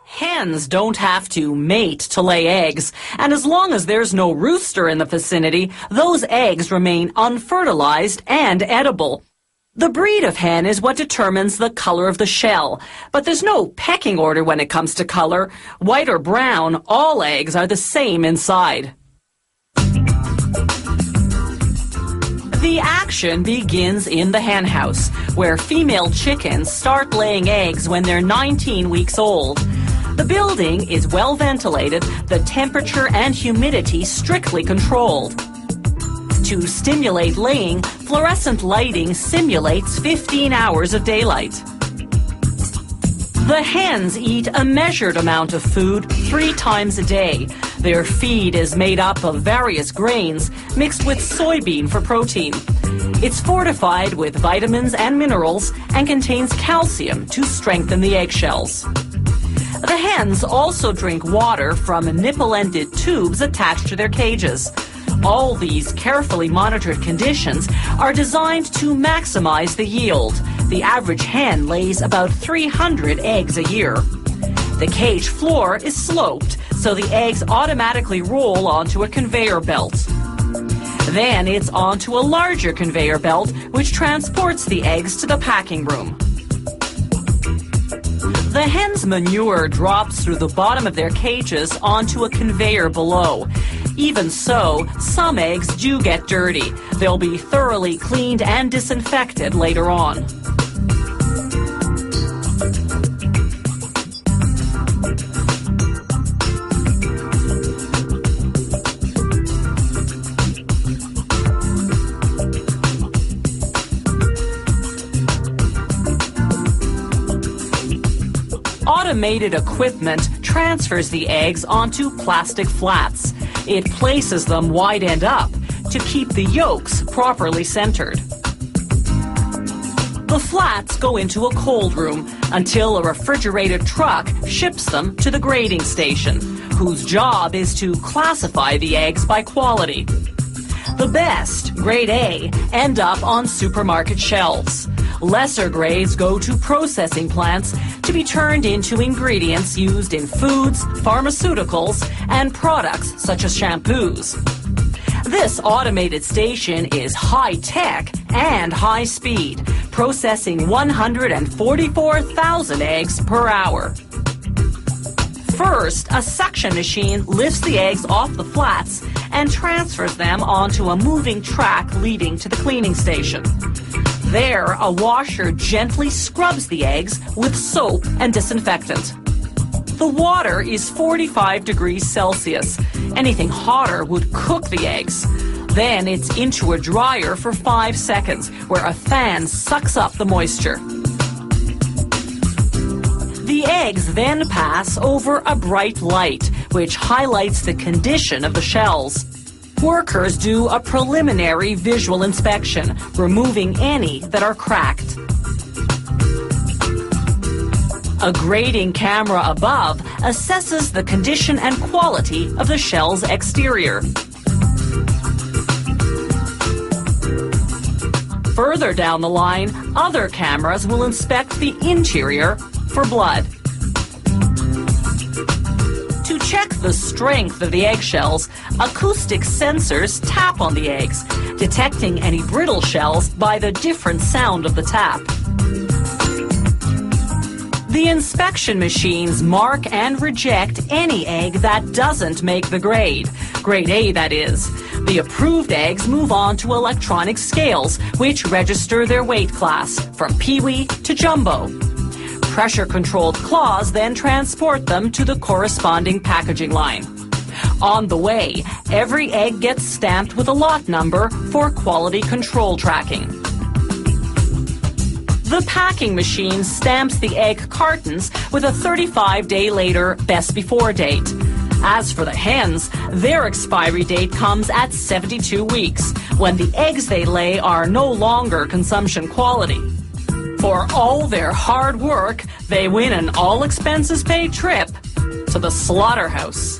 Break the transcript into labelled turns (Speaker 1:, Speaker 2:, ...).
Speaker 1: Hens don't have to mate to lay eggs, and as long as there's no rooster in the vicinity, those eggs remain unfertilized and edible. The breed of hen is what determines the color of the shell, but there's no pecking order when it comes to color. White or brown, all eggs are the same inside. The action begins in the hen house, where female chickens start laying eggs when they're 19 weeks old. The building is well ventilated, the temperature and humidity strictly controlled. To stimulate laying, fluorescent lighting simulates 15 hours of daylight. The hens eat a measured amount of food 3 times a day. Their feed is made up of various grains mixed with soybean for protein. It's fortified with vitamins and minerals and contains calcium to strengthen the eggshells. The hens also drink water from nipple-ended tubes attached to their cages. All these carefully monitored conditions are designed to maximize the yield. The average hen lays about 300 eggs a year. The cage floor is sloped, so the eggs automatically roll onto a conveyor belt. Then it's onto a larger conveyor belt, which transports the eggs to the packing room. The hen's manure drops through the bottom of their cages onto a conveyor below. Even so, some eggs do get dirty. They'll be thoroughly cleaned and disinfected later on. Automated equipment transfers the eggs onto plastic flats. It places them wide end up to keep the yolks properly centered. The flats go into a cold room until a refrigerated truck ships them to the grading station, whose job is to classify the eggs by quality. The best, grade A, end up on supermarket shelves. Lesser grades go to processing plants to be turned into ingredients used in foods, pharmaceuticals, and products such as shampoos. This automated station is high-tech and high-speed, processing 144,000 eggs per hour. First, a suction machine lifts the eggs off the flats and transfers them onto a moving track leading to the cleaning station. There, a washer gently scrubs the eggs with soap and disinfectant. The water is 45 degrees Celsius. Anything hotter would cook the eggs. Then it's into a dryer for 5 seconds, where a fan sucks up the moisture. The eggs then pass over a bright light, which highlights the condition of the shells. Workers do a preliminary visual inspection, removing any that are cracked. A grading camera above assesses the condition and quality of the shell's exterior. Further down the line, other cameras will inspect the interior for blood. To check the strength of the eggshells, acoustic sensors tap on the eggs, detecting any brittle shells by the different sound of the tap. The inspection machines mark and reject any egg that doesn't make the grade. Grade A, that is. The approved eggs move on to electronic scales, which register their weight class, from peewee to jumbo. Pressure-controlled claws then transport them to the corresponding packaging line. On the way, every egg gets stamped with a lot number for quality control tracking. The packing machine stamps the egg cartons with a 35-day later best before date. As for the hens, their expiry date comes at 72 weeks, when the eggs they lay are no longer consumption quality. For all their hard work, they win an all-expenses-paid trip to the slaughterhouse.